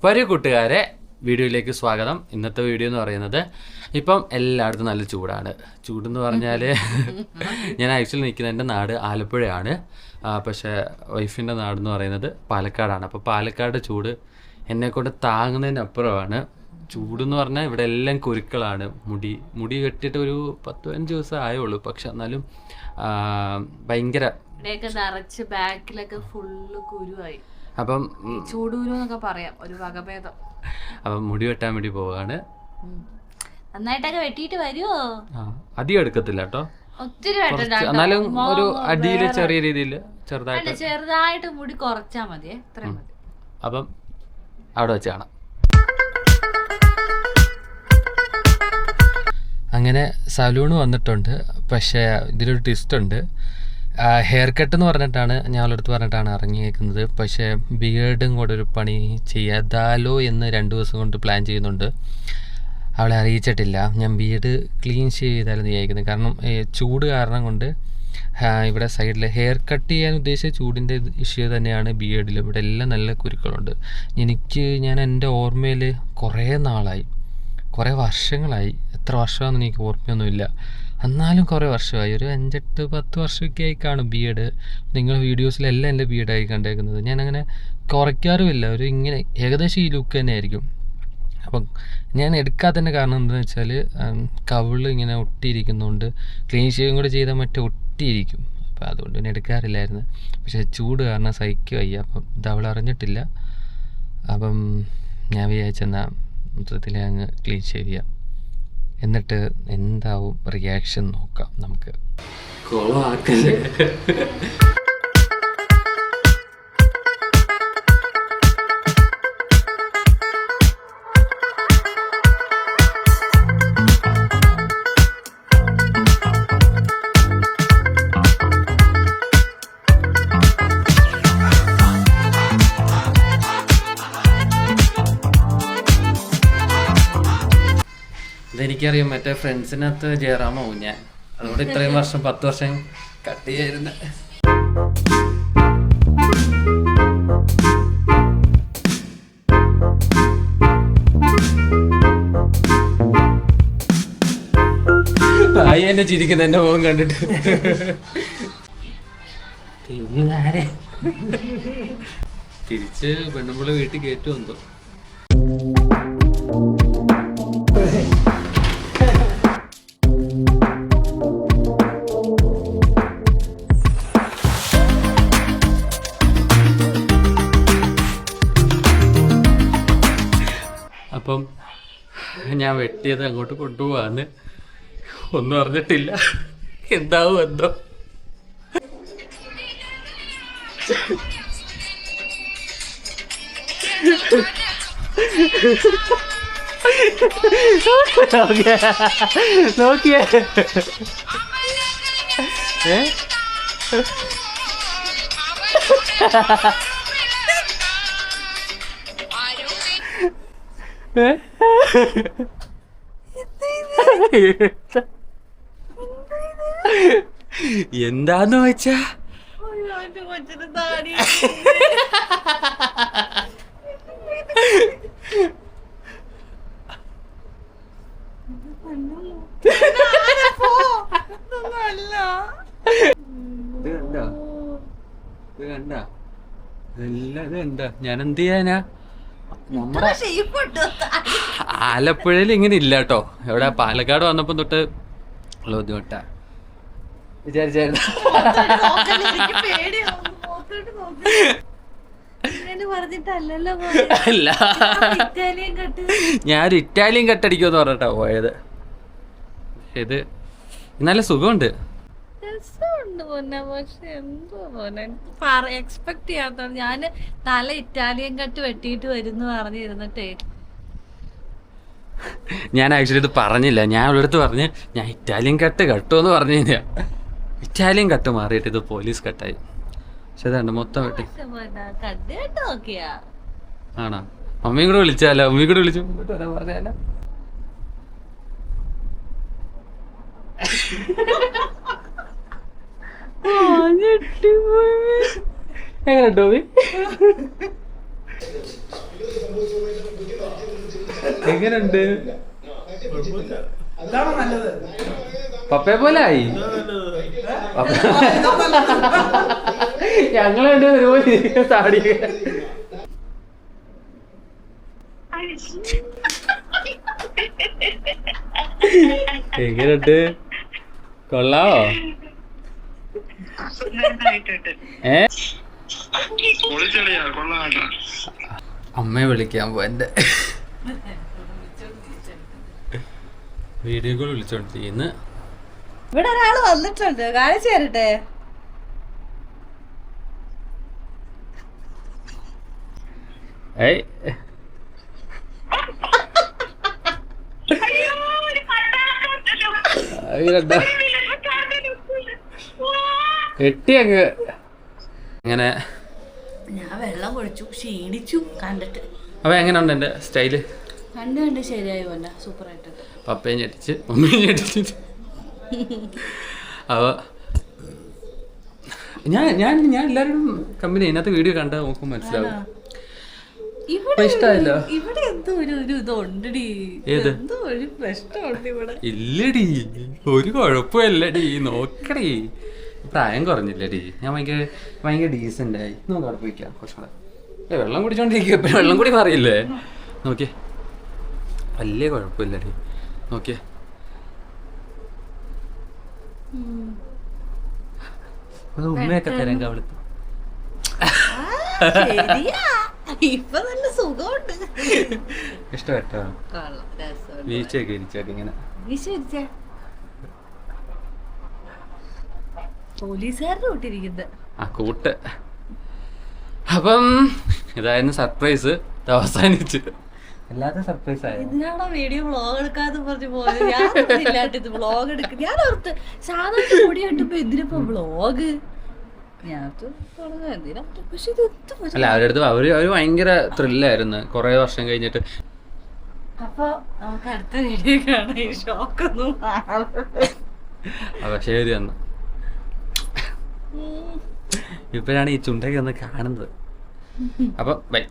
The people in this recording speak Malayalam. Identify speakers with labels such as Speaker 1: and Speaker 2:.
Speaker 1: വരൂ കൂട്ടുകാരെ, വീഡിയോയിലേക്ക് സ്വാഗതം. ഇന്നത്തെ വീഡിയോ എന്ന് പറയുന്നത് ഇപ്പം എല്ലായിടത്തും നല്ല ചൂടാണ്. ചൂടെന്ന് പറഞ്ഞാൽ ഞാൻ ആക്ച്വലി നിൽക്കുന്നത് എൻ്റെ നാട് ആലപ്പുഴയാണ്. പക്ഷേ വൈഫിൻ്റെ നാടെന്ന് പറയുന്നത് പാലക്കാടാണ്. അപ്പോൾ പാലക്കാട് ചൂട് എന്നെക്കൊണ്ട് താങ്ങുന്നതിനപ്പുറമാണ്. ചൂടെന്ന് പറഞ്ഞാൽ ഇവിടെ എല്ലാം കുരുക്കളാണ്. മുടി കെട്ടിയിട്ട് ഒരു 10-15 ദിവസം ആയുള്ളൂ. പക്ഷെ എന്നാലും ഭയങ്കര
Speaker 2: നിറച്ച് ബാക്കിലൊക്കെ ഫുള്ള് കുരുവായി.
Speaker 1: അപ്പം
Speaker 2: ചൂടൂരെന്നൊക്കെ പറയാം, ഒരു വകഭേദം.
Speaker 1: അപ്പം മുടി വെട്ടാൻ വേണ്ടി പോവാണ്.
Speaker 2: നന്നായിട്ടൊക്കെ വെട്ടിയിട്ട് വരുമോ?
Speaker 1: അധികം എടുക്കത്തില്ല കേട്ടോ,
Speaker 2: ഒത്തിരി
Speaker 1: എന്നാലും ഒരു അടിയിൽ ചെറിയ രീതിയിൽ
Speaker 2: ചെറുതായിട്ട് മുടി കുറച്ചാ മതി, ഇത്രയും മതി.
Speaker 1: അപ്പം അവിടെ വെച്ച് കാണാം. അങ്ങനെ സലൂണ് വന്നിട്ടുണ്ട്. പക്ഷേ ഇതിലൊരു ട്വിസ്റ്റ് ഉണ്ട്. ഹെയർ കട്ട് എന്ന് പറഞ്ഞിട്ടാണ് ഞാൻ അവളുടെ പറഞ്ഞിട്ടാണ് ഇറങ്ങിയേക്കുന്നത്. പക്ഷേ ബിയേർഡും കൂടെ ഒരു പണി ചെയ്യാതാലോ എന്ന് 2 ദിവസം കൊണ്ട് പ്ലാൻ ചെയ്യുന്നുണ്ട്. അവളെ അറിയിച്ചിട്ടില്ല. ഞാൻ ബിയേർഡ് ക്ലീൻ ഷേവ് ചെയ്താലും വിചാരിക്കുന്നത്. കാരണം ചൂട് കാരണം കൊണ്ട് ഇവിടെ സൈഡിൽ ഹെയർ കട്ട് ചെയ്യാൻ ഉദ്ദേശിച്ച ചൂടിൻ്റെ ഇഷ്യൂ തന്നെയാണ് ബിയേർഡിൽ. ഇവിടെ എല്ലാം നല്ല കുരുക്കളുണ്ട്. ഞാൻ എൻ്റെ ഓർമ്മയിൽ കുറേ വർഷങ്ങളായി, എത്ര വർഷമാണെന്ന് എനിക്ക് ഓർമ്മയൊന്നുമില്ല. എന്നാലും കുറേ വർഷമായി, ഒരു 5-8-10 വർഷമൊക്കെ ആയി കാണും ബിയേഡ്. നിങ്ങൾ വീഡിയോസിലെല്ലാം എൻ്റെ ബിയേഡായി കണ്ടേക്കുന്നത്. ഞാനങ്ങനെ കുറയ്ക്കാറുമില്ല, ഒരു ഇങ്ങനെ ഏകദേശം ഈ ലുക്ക് തന്നെ ആയിരിക്കും. അപ്പം ഞാൻ എടുക്കാത്തതിൻ്റെ കാരണം എന്താണെന്ന് വെച്ചാൽ കവിള് ഇങ്ങനെ ഒട്ടിയിരിക്കുന്നതുകൊണ്ട് ക്ലീൻ ഷേവിങ് കൂടെ ചെയ്താൽ മറ്റേ ഒട്ടിയിരിക്കും. അപ്പോൾ അതുകൊണ്ട് ഞാൻ എടുക്കാറില്ലായിരുന്നു. പക്ഷേ ചൂട് കാരണം സഹിക്കുക വയ്യ. അപ്പം ഇത് അവൾ അറിഞ്ഞിട്ടില്ല. അപ്പം ഞാൻ വിചാരിച്ചെന്നാൽ മൊത്തത്തിൽ അങ്ങ് ക്ലീൻ ഷേവ് ചെയ്യാം, എന്നിട്ട് എന്താവും റിയാക്ഷൻ നോക്കാം. നമുക്ക് കൊളമാക്കല്ലേ. ഇതെനിക്കറിയാം, മറ്റേ ഫ്രണ്ട്സിനകത്ത് ജയറാമാവും ഞാൻ. അതുകൊണ്ട് ഇത്രയും വർഷം 10 വർഷം കട്ട് ചെയ്യായിരുന്നു. ഭായി എന്നെ ചിരിക്കുന്ന എന്റെ മുഖം കണ്ടിട്ട്. തിരിച്ച് പെണ്ണുമ്പള് വീട്ടിൽ കയറ്റുമെന്തോ. അപ്പം ഞാൻ വെട്ടിയത് അങ്ങോട്ട് കൊണ്ടുപോവാന്ന്. ഒന്നും അറിഞ്ഞിട്ടില്ല, എന്താവും എന്തോ. നോക്കിയേ എന്താന്ന് വെച്ചാ ഞാൻ എന്ത് ചെയ്യാനാ? നമ്മുടെ ആലപ്പുഴയിൽ ഇങ്ങനെ ഇല്ല കേട്ടോ. എവിടെ പാലക്കാട് വന്നപ്പോ തൊട്ട് ബുദ്ധിമുട്ടാ വിചാരിച്ചായിരുന്നു. അല്ല, ഞാനൊരു ഇറ്റാലിയൻ കട്ടടിക്കുമെന്ന് പറഞ്ഞിട്ടാ പോയത്. ഇത് നല്ല സുഖമുണ്ട്.
Speaker 2: എക്സ്പെക്ട് ചെയ്യാത്തോണ്ട് ഞാന് തല ഇറ്റാലിയൻ കട്ട് വെട്ടിയിട്ട് വരുന്നു പറഞ്ഞിരുന്നിട്ടേ.
Speaker 1: ഞാൻ ആക്ച്വലി ഇത് പറഞ്ഞില്ല. ഞാൻ അവളടുത്ത് പറഞ്ഞ് ഞാൻ ഇറ്റാലിയൻ കട്ട് കട്ടുമെന്ന് പറഞ്ഞു കഴിഞ്ഞാൽ ഇറ്റാലിയൻ കട്ട് മാറിയിട്ട് ഇത് പോലീസ് കട്ടായി. പക്ഷെ ഇതാണ്ട് മൊത്തം വെട്ടി. ആണോ? മമ്മിയും കൂടെ വിളിച്ചാലോ? മമ്മി കൂടെ വിളിച്ചു പറഞ്ഞാലോ? എങ്ങനെ എങ്ങനുണ്ട്? പപ്പയെ പോലെ ആയി. ഞങ്ങളുണ്ട് ഒരുപോലെ താടി. എങ്ങനുണ്ട്? കൊള്ളാവോ? അമ്മയെ വിളിക്കാൻ പോ. എന്റെ വീഡിയോ കോൾ വിളിച്ചോണ്ടിരിക്കുന്നു.
Speaker 2: ഇവിടെ ഒരാള് വന്നിട്ടുണ്ട്, കാണിച്ചു തരട്ടെ.
Speaker 1: കെട്ടി അങ്ങ് ഇങ്ങനെ.
Speaker 2: ഞാൻ വെള്ളം കുടിച്ചു, ക്ഷീണിച്ചു കണ്ടിട്ട്.
Speaker 1: അപ്പൊ എങ്ങനെയുണ്ട് എന്റെ സ്റ്റൈല്?
Speaker 2: കണ്ട് ശരിയായി പോലെ സൂപ്പർ ആയിട്ട്.
Speaker 1: പപ്പയും ഞെട്ടിച്ച് മമ്മിയും ഞെട്ടിച്ച്. അപ്പൊ ഞാൻ എല്ലാവരും കമ്പനി ഇതിനകത്ത് വീഡിയോ കണ്ടാൽ നോക്കും മനസ്സിലാവും. ഇഷ്ടമായില്ലോ?
Speaker 2: ഇവിടെ എന്തോ ഒരു ഇതുണ്ടടി. എന്തോ ഒരു പ്രശ്നമുണ്ട് ഇവിടെ.
Speaker 1: ഇല്ലടി, ഒരു കുഴപ്പമില്ലടി. നോക്കടി, പ്രായം കുറഞ്ഞില്ലടി. ഞാൻ ഭയങ്കര ഡീസന്റ് ആയി. നമുക്ക് അവിടെ പോയിക്കാം കുറച്ചുകൂടെ. വെള്ളം കുടിച്ചോണ്ടിരിക്കുക. ഇപ്പം വെള്ളം കൂടി മാറിയില്ലേ? നോക്കിയേ, വലിയ കുഴപ്പമില്ലടി. നോക്കിയേ, അത് ഉമ്മയൊക്കെ തരാൻ കവളത്ത്.
Speaker 2: ഇപ്പൊ നല്ല സുഖമുണ്ട്.
Speaker 1: ഇഷ്ടപ്പെട്ടോ? വീഴ്ചയൊക്കെ ഇരിച്ചൊക്കെ ഇങ്ങനെ
Speaker 2: പോലീസുകാരുടെ കൂട്ടിരിക്കുന്നത്
Speaker 1: ആ കൂട്ട്. അപ്പം ഇതായിരുന്നു സർപ്രൈസ്. അവസാനിച്ചു. അല്ലാത്ത സർപ്രൈസ് ആയ
Speaker 2: ഇതിനാണോ വീഡിയോ വ്ളോഗ് എടുക്കാന്ന് പറഞ്ഞു പോയത്? ഞാനില്ലാട്ട് ഇത് വ്ളോഗ് എടുക്കും. ഞാൻ ഓർത്ത് സാധാരണ കൂടി കണ്ടപ്പോ എന്തിനിപ്പോ വ്ളോഗ്.
Speaker 1: അല്ല, അവരുടെ അടുത്ത് അവര് ഭയങ്കര ത്രില്ലായിരുന്നു കുറെ വർഷം കഴിഞ്ഞിട്ട്.
Speaker 2: അപ്പൊ നമുക്ക് അടുത്ത വീഡിയോ കാണാം. ഈ ഷോക്കൊന്നും.
Speaker 1: അപ്പൊ ശരി എന്നാ. ഇപ്പോഴാണ് ഈ ചുണ്ടൊക്കെ ഒന്ന് കാണുന്നത്. അപ്പൊ ബൈ.